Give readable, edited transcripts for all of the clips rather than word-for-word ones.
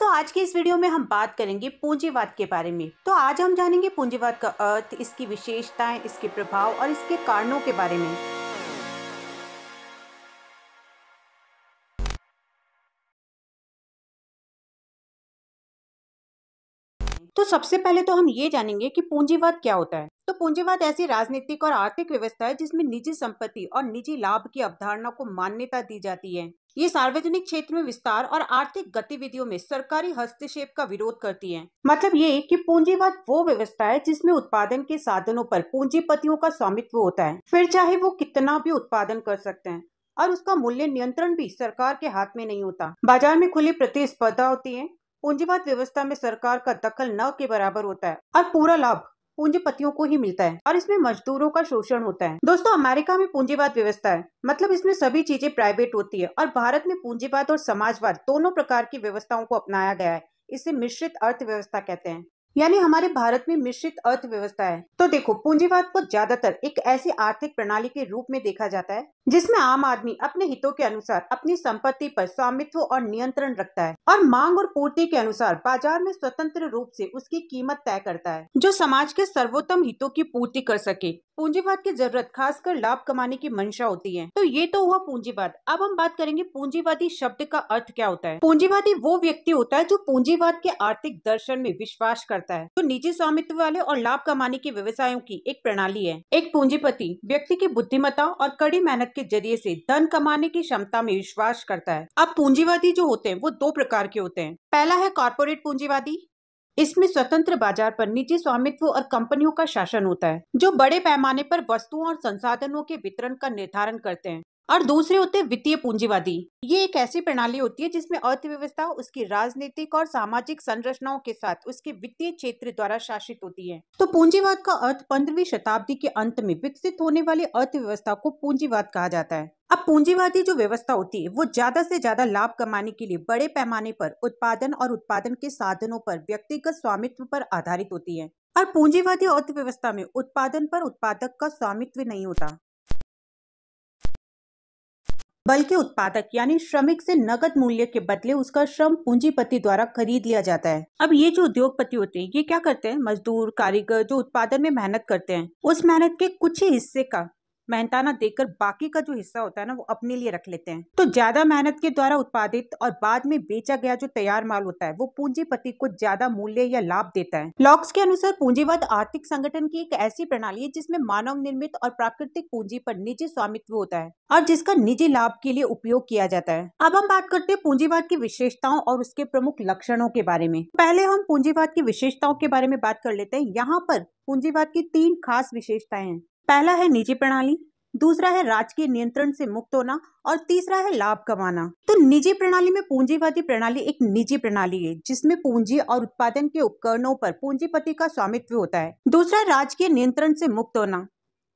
दोस्तों आज की इस वीडियो में हम बात करेंगे पूंजीवाद के बारे में। तो आज हम जानेंगे पूंजीवाद का अर्थ, इसकी विशेषताएं, इसके प्रभाव और इसके कारणों के बारे में। तो सबसे पहले तो हम ये जानेंगे कि पूंजीवाद क्या होता है। तो पूंजीवाद ऐसी राजनीतिक और आर्थिक व्यवस्था है जिसमें निजी संपत्ति और निजी लाभ की अवधारणा को मान्यता दी जाती है। ये सार्वजनिक क्षेत्र में विस्तार और आर्थिक गतिविधियों में सरकारी हस्तक्षेप का विरोध करती है। मतलब ये कि पूंजीवाद वो व्यवस्था है जिसमें उत्पादन के साधनों पर पूंजीपतियों का स्वामित्व होता है, फिर चाहे वो कितना भी उत्पादन कर सकते हैं, और उसका मूल्य नियंत्रण भी सरकार के हाथ में नहीं होता। बाजार में खुली प्रतिस्पर्धा होती है। पूंजीवाद व्यवस्था में सरकार का दखल न के बराबर होता है और पूरा लाभ पूंजीपतियों को ही मिलता है, और इसमें मजदूरों का शोषण होता है। दोस्तों अमेरिका में पूंजीवाद व्यवस्था है, मतलब इसमें सभी चीजें प्राइवेट होती है, और भारत में पूंजीवाद और समाजवाद दोनों प्रकार की व्यवस्थाओं को अपनाया गया है। इसे मिश्रित अर्थव्यवस्था कहते हैं, यानी हमारे भारत में मिश्रित अर्थव्यवस्था है। तो देखो, पूंजीवाद को ज्यादातर एक ऐसी आर्थिक प्रणाली के रूप में देखा जाता है जिसमें आम आदमी अपने हितों के अनुसार अपनी संपत्ति पर स्वामित्व और नियंत्रण रखता है, और मांग और पूर्ति के अनुसार बाजार में स्वतंत्र रूप से उसकी कीमत तय करता है, जो समाज के सर्वोत्तम हितों की पूर्ति कर सके। पूंजीवाद की जरूरत खासकर लाभ कमाने की मंशा होती है। तो ये तो हुआ पूंजीवाद। अब हम बात करेंगे पूंजीवादी शब्द का अर्थ क्या होता है। पूंजीवादी वो व्यक्ति होता है जो पूंजीवाद के आर्थिक दर्शन में विश्वास करता है, तो निजी स्वामित्व वाले और लाभ कमाने के व्यवसायों की एक प्रणाली है। एक पूंजीपति व्यक्ति की बुद्धिमत्ता और कड़ी मेहनत के जरिए से धन कमाने की क्षमता में विश्वास करता है। अब पूंजीवादी जो होते हैं वो दो प्रकार के होते हैं। पहला है कॉर्पोरेट पूंजीवादी। इसमें स्वतंत्र बाजार पर निजी स्वामित्व और कंपनियों का शासन होता है, जो बड़े पैमाने पर वस्तुओं और संसाधनों के वितरण का निर्धारण करते हैं। और दूसरे होते हैं वित्तीय पूंजीवादी। ये एक ऐसी प्रणाली होती है जिसमें अर्थव्यवस्था उसकी राजनीतिक और सामाजिक संरचनाओं के साथ उसके वित्तीय क्षेत्र द्वारा शासित होती है। तो पूंजीवाद का अर्थ 15वीं शताब्दी के अंत में विकसित होने वाली अर्थव्यवस्था को पूंजीवाद कहा जाता है। अब पूंजीवादी जो व्यवस्था होती है वो ज्यादा से ज्यादा लाभ कमाने के लिए बड़े पैमाने पर उत्पादन और उत्पादन के साधनों पर व्यक्तिगत स्वामित्व पर आधारित होती है, और पूंजीवादी अर्थव्यवस्था में उत्पादन पर उत्पादक का स्वामित्व नहीं होता, बल्कि उत्पादक यानी श्रमिक से नगद मूल्य के बदले उसका श्रम पूंजीपति द्वारा खरीद लिया जाता है। अब ये जो उद्योगपति होते हैं ये क्या करते हैं, मजदूर कारीगर जो उत्पादन में मेहनत करते हैं, उस मेहनत के कुछ ही हिस्से का मेहनताना देकर बाकी का जो हिस्सा होता है ना वो अपने लिए रख लेते हैं। तो ज्यादा मेहनत के द्वारा उत्पादित और बाद में बेचा गया जो तैयार माल होता है वो पूंजीपति को ज्यादा मूल्य या लाभ देता है। लॉक्स के अनुसार पूंजीवाद आर्थिक संगठन की एक ऐसी प्रणाली है जिसमें मानव निर्मित और प्राकृतिक पूंजी पर निजी स्वामित्व होता है और जिसका निजी लाभ के लिए उपयोग किया जाता है। अब हम बात करते हैं पूंजीवाद की विशेषताओं और उसके प्रमुख लक्षणों के बारे में। पहले हम पूंजीवाद की विशेषताओं के बारे में बात कर लेते हैं। यहाँ पर पूंजीवाद की 3 खास विशेषताएं हैं। पहला है निजी प्रणाली, दूसरा है राजकीय नियंत्रण से मुक्त होना, और तीसरा है लाभ कमाना। तो निजी प्रणाली में पूंजीवादी प्रणाली एक निजी प्रणाली है जिसमें पूंजी और उत्पादन के उपकरणों पर पूंजीपति का स्वामित्व होता है। दूसरा राजकीय नियंत्रण से मुक्त होना।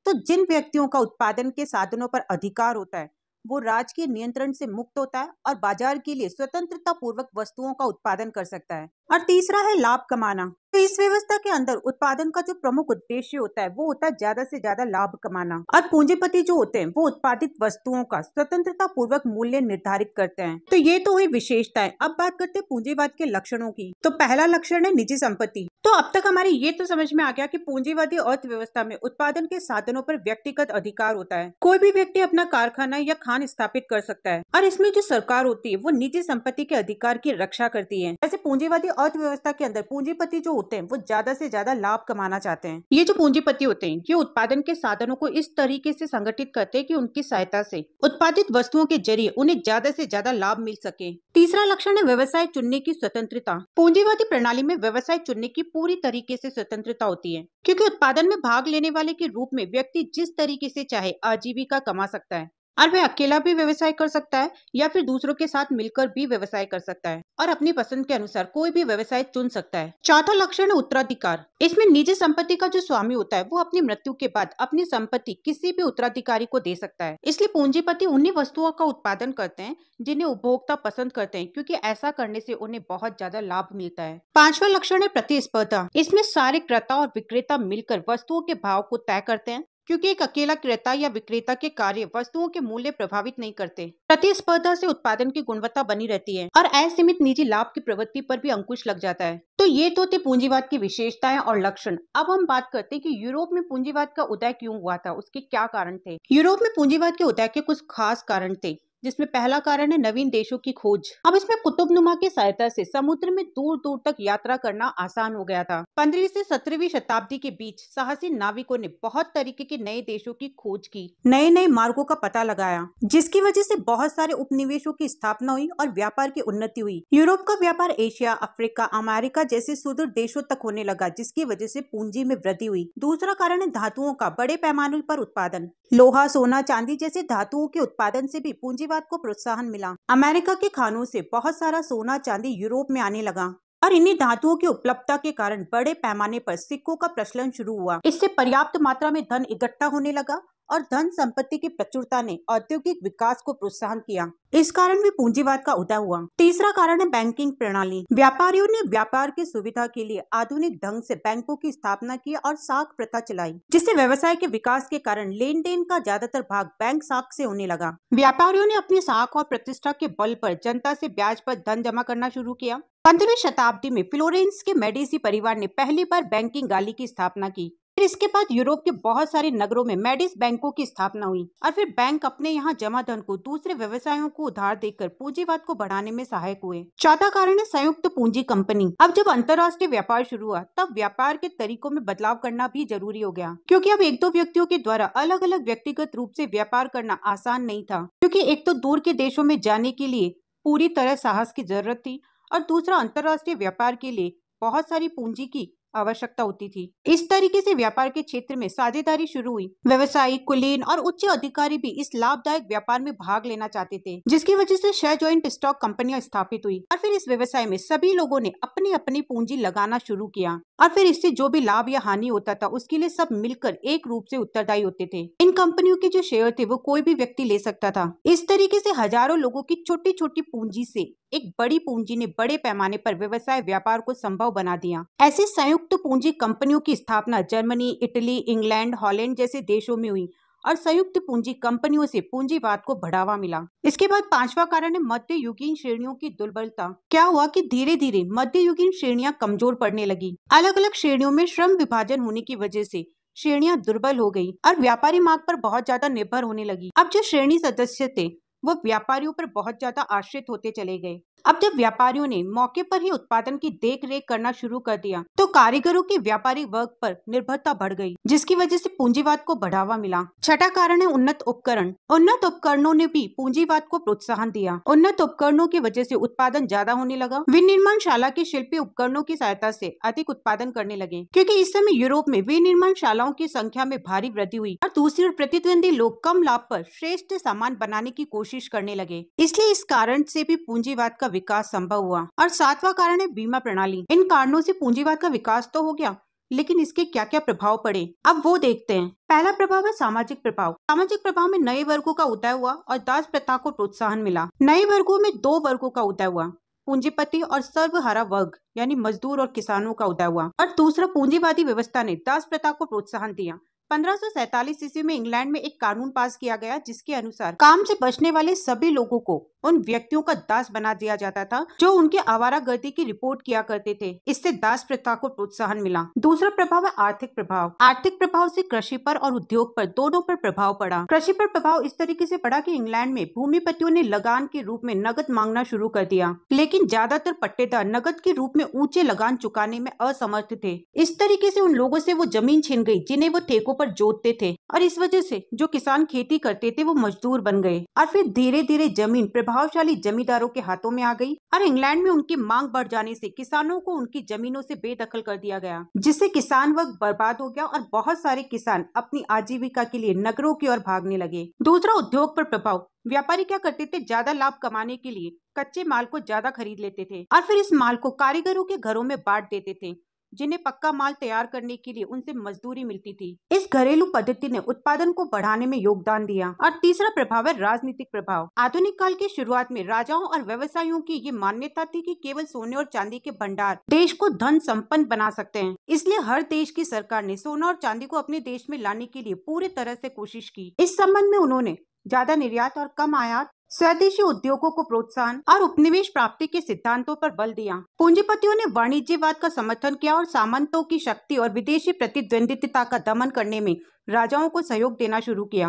तो जिन व्यक्तियों का उत्पादन के साधनों पर अधिकार होता है वो राजकीय नियंत्रण से मुक्त होता है और बाजार के लिए स्वतंत्रता पूर्वक वस्तुओं का उत्पादन कर सकता है। और तीसरा है लाभ कमाना। तो इस व्यवस्था के अंदर उत्पादन का जो प्रमुख उद्देश्य होता है वो होता है ज्यादा से ज्यादा लाभ कमाना, और पूंजीपति जो होते हैं वो उत्पादित वस्तुओं का स्वतंत्रता पूर्वक मूल्य निर्धारित करते हैं। तो ये तो हुई विशेषताएं। अब बात करते हैं पूंजीवाद के लक्षणों की। तो पहला लक्षण है निजी संपत्ति। तो अब तक हमारी ये तो समझ में आ गया कि पूंजीवादी अर्थव्यवस्था में उत्पादन के साधनों पर व्यक्तिगत अधिकार होता है। कोई भी व्यक्ति अपना कारखाना या खान स्थापित कर सकता है, और इसमें जो सरकार होती है वो निजी संपत्ति के अधिकार की रक्षा करती है। जैसे पूंजीवादी अर्थव्यवस्था के अंदर पूंजीपति जो होते हैं वो ज्यादा से ज्यादा लाभ कमाना चाहते हैं। ये जो पूंजीपति होते हैं ये उत्पादन के साधनों को इस तरीके से संगठित करते हैं कि उनकी सहायता से उत्पादित वस्तुओं के जरिए उन्हें ज्यादा से ज्यादा लाभ मिल सके। तीसरा लक्षण है व्यवसाय चुनने की स्वतंत्रता। पूंजीवादी प्रणाली में व्यवसाय चुनने की पूरी तरीके से स्वतंत्रता होती है, क्योंकि उत्पादन में भाग लेने वाले के रूप में व्यक्ति जिस तरीके से चाहे आजीविका कमा सकता है, और वह अकेला भी व्यवसाय कर सकता है या फिर दूसरों के साथ मिलकर भी व्यवसाय कर सकता है, और अपनी पसंद के अनुसार कोई भी व्यवसाय चुन सकता है। चौथा लक्षण है उत्तराधिकार। इसमें निजी संपत्ति का जो स्वामी होता है वो अपनी मृत्यु के बाद अपनी संपत्ति किसी भी उत्तराधिकारी को दे सकता है। इसलिए पूंजीपति उन्हीं वस्तुओं का उत्पादन करते हैं जिन्हें उपभोक्ता पसंद करते हैं, क्योंकि ऐसा करने से उन्हें बहुत ज्यादा लाभ मिलता है। पांचवा लक्षण है प्रतिस्पर्धा। इसमें सारे क्रेता और विक्रेता मिलकर वस्तुओं के भाव को तय करते हैं, क्योंकि एक अकेला क्रेता या विक्रेता के कार्य वस्तुओं के मूल्य प्रभावित नहीं करते। प्रतिस्पर्धा से उत्पादन की गुणवत्ता बनी रहती है और असीमित निजी लाभ की प्रवृत्ति पर भी अंकुश लग जाता है। तो ये तो थे पूंजीवाद की विशेषताएं और लक्षण। अब हम बात करते हैं कि यूरोप में पूंजीवाद का उदय क्यों हुआ था, उसके क्या कारण थे। यूरोप में पूंजीवाद के उदय के कुछ खास कारण थे, जिसमें पहला कारण है नवीन देशों की खोज। अब इसमें कुतुबनुमा की सहायता से समुद्र में दूर दूर तक यात्रा करना आसान हो गया था। 15वीं से 17वीं शताब्दी के बीच साहसी नाविकों ने बहुत तरीके के नए देशों की खोज की, नए नए मार्गों का पता लगाया, जिसकी वजह से बहुत सारे उपनिवेशों की स्थापना हुई और व्यापार की उन्नति हुई। यूरोप का व्यापार एशिया, अफ्रीका, अमेरिका जैसे सुदूर देशों तक होने लगा, जिसकी वजह से पूंजी में वृद्धि हुई। दूसरा कारण है धातुओं का बड़े पैमाने पर उत्पादन। लोहा, सोना, चांदी जैसे धातुओं के उत्पादन से भी पूंजीवाद को प्रोत्साहन मिला। अमेरिका के खानों से बहुत सारा सोना चांदी यूरोप में आने लगा और इन्हीं धातुओं की उपलब्धता के कारण बड़े पैमाने पर सिक्कों का प्रचलन शुरू हुआ। इससे पर्याप्त मात्रा में धन इकट्ठा होने लगा और धन संपत्ति की प्रचुरता ने औद्योगिक विकास को प्रोत्साहन किया। इस कारण भी पूंजीवाद का उदय हुआ। तीसरा कारण है बैंकिंग प्रणाली। व्यापारियों ने व्यापार की सुविधा के लिए आधुनिक ढंग से बैंकों की स्थापना की और साख प्रथा चलाई, जिससे व्यवसाय के विकास के कारण लेन देन का ज्यादातर भाग बैंक साख से होने लगा। व्यापारियों ने अपनी साख और प्रतिष्ठा के बल पर जनता से ब्याज पर धन जमा करना शुरू किया। 15वीं शताब्दी में फ्लोरेंस के मेडिसी परिवार ने पहली बार बैंकिंग गाली की स्थापना की। फिर इसके बाद यूरोप के बहुत सारे नगरों में मेडिस बैंकों की स्थापना हुई और फिर बैंक अपने यहाँ जमा धन को दूसरे व्यवसायों को उधार देकर पूंजीवाद को बढ़ाने में सहायक हुए। चौथा कारण है संयुक्त पूंजी कंपनी। अब जब अंतर्राष्ट्रीय व्यापार शुरू हुआ, तब व्यापार के तरीकों में बदलाव करना भी जरूरी हो गया, क्योंकि अब एक दो व्यक्तियों के द्वारा अलग अलग व्यक्तिगत रूप से व्यापार करना आसान नहीं था, क्योंकि एक तो दूर के देशों में जाने के लिए पूरी तरह साहस की जरूरत थी और दूसरा अंतर्राष्ट्रीय व्यापार के लिए बहुत सारी पूंजी की आवश्यकता होती थी। इस तरीके से व्यापार के क्षेत्र में साझेदारी शुरू हुई। व्यवसायी, कुलीन और उच्च अधिकारी भी इस लाभदायक व्यापार में भाग लेना चाहते थे, जिसकी वजह से शेयर जॉइंट स्टॉक कंपनियां स्थापित हुई और फिर इस व्यवसाय में सभी लोगों ने अपनी अपनी पूंजी लगाना शुरू किया और फिर इससे जो भी लाभ या हानि होता था उसके लिए सब मिलकर एक रूप से उत्तरदायी होते थे। इन कंपनियों के जो शेयर थे वो कोई भी व्यक्ति ले सकता था। इस तरीके से हजारों लोगों की छोटी छोटी पूंजी से एक बड़ी पूंजी ने बड़े पैमाने पर व्यवसाय व्यापार को संभव बना दिया। ऐसी संयुक्त पूंजी कंपनियों की स्थापना जर्मनी, इटली, इंग्लैंड, हॉलैंड जैसे देशों में हुई और संयुक्त पूंजी कंपनियों से पूंजीवाद को बढ़ावा मिला। इसके बाद पांचवा कारण है मध्ययुगीन श्रेणियों की दुर्बलता। क्या हुआ कि धीरे धीरे मध्ययुगीन श्रेणियां कमजोर पड़ने लगी। अलग अलग श्रेणियों में श्रम विभाजन होने की वजह से श्रेणियां दुर्बल हो गई और व्यापारी मांग पर बहुत ज्यादा निर्भर होने लगी। अब जो श्रेणी सदस्य थे वो व्यापारियों पर बहुत ज्यादा आश्रित होते चले गए। अब जब व्यापारियों ने मौके पर ही उत्पादन की देख रेख करना शुरू कर दिया, तो कारीगरों की व्यापारिक वर्ग पर निर्भरता बढ़ गई, जिसकी वजह से पूंजीवाद को बढ़ावा मिला। छठा कारण है उन्नत उपकरण। उन्नत उपकरणों ने भी पूंजीवाद को प्रोत्साहन दिया। उन्नत उपकरणों की वजह से उत्पादन ज्यादा होने लगा। विनिर्माणशाला के शिल्पी उपकरणों की सहायता से अधिक उत्पादन करने लगे, क्योंकि इस समय यूरोप में विनिर्माणशालाओं की संख्या में भारी वृद्धि हुई और दूसरी ओर प्रतिद्वंदी लोग कम लाभ पर श्रेष्ठ सामान बनाने की कोशिश करने लगे। इसलिए इस कारण से भी पूंजीवाद का विकास संभव हुआ। और सातवां कारण है बीमा प्रणाली। इन कारणों से पूंजीवाद का विकास तो हो गया, लेकिन इसके क्या क्या प्रभाव पड़े, अब वो देखते हैं। पहला प्रभाव है सामाजिक प्रभाव। सामाजिक प्रभाव में नए वर्गों का उदय हुआ और दास प्रथा को प्रोत्साहन मिला। नए वर्गों में दो वर्गों का उदय हुआ, पूंजीपति और सर्वहारा वर्ग यानी मजदूर और किसानों का उदय हुआ। और दूसरा, पूंजीवादी व्यवस्था ने दास प्रथा को प्रोत्साहन दिया। 1547 ईस्वी में इंग्लैंड में एक कानून पास किया गया, जिसके अनुसार काम से बचने वाले सभी लोगों को उन व्यक्तियों का दास बना दिया जाता था जो उनके आवारागर्दी की रिपोर्ट किया करते थे। इससे दास प्रथा को प्रोत्साहन मिला। दूसरा प्रभाव है आर्थिक प्रभाव। आर्थिक प्रभाव से कृषि पर और उद्योग पर दोनों पर प्रभाव पड़ा। कृषि पर प्रभाव इस तरीके से पड़ा कि इंग्लैंड में भूमिपतियों ने लगान के रूप में नगद मांगना शुरू कर दिया, लेकिन ज्यादातर पट्टेदार नगद के रूप में ऊंचे लगान चुकाने में असमर्थ थे। इस तरीके से उन लोगों से वो जमीन छिन गई जिन्हें वो ठेकों पर जोतते थे, और इस वजह से जो किसान खेती करते थे वो मजदूर बन गए और फिर धीरे धीरे जमीन प्रभावशाली जमींदारों के हाथों में आ गई। और इंग्लैंड में उनकी मांग बढ़ जाने से किसानों को उनकी जमीनों से बेदखल कर दिया गया, जिससे किसान वर्ग बर्बाद हो गया और बहुत सारे किसान अपनी आजीविका के लिए नगरों की ओर भागने लगे। दूसरा, उद्योग पर प्रभाव। व्यापारी क्या करते थे, ज्यादा लाभ कमाने के लिए कच्चे माल को ज्यादा खरीद लेते थे और फिर इस माल को कारीगरों के घरों में बांट देते थे, जिन्हें पक्का माल तैयार करने के लिए उनसे मजदूरी मिलती थी। इस घरेलू पद्धति ने उत्पादन को बढ़ाने में योगदान दिया। और तीसरा प्रभाव है राजनीतिक प्रभाव। आधुनिक काल की शुरुआत में राजाओं और व्यवसायियों की ये मान्यता थी कि केवल सोने और चांदी के भंडार देश को धन संपन्न बना सकते हैं। इसलिए हर देश की सरकार ने सोना और चांदी को अपने देश में लाने के लिए पूरी तरह से कोशिश की। इस संबंध में उन्होंने ज्यादा निर्यात और कम आयात, स्वदेशी उद्योगों को प्रोत्साहन और उपनिवेश प्राप्ति के सिद्धांतों पर बल दिया। पूंजीपतियों ने वाणिज्यवाद का समर्थन किया और सामंतों की शक्ति और विदेशी प्रतिद्वंदिता का दमन करने में राजाओं को सहयोग देना शुरू किया।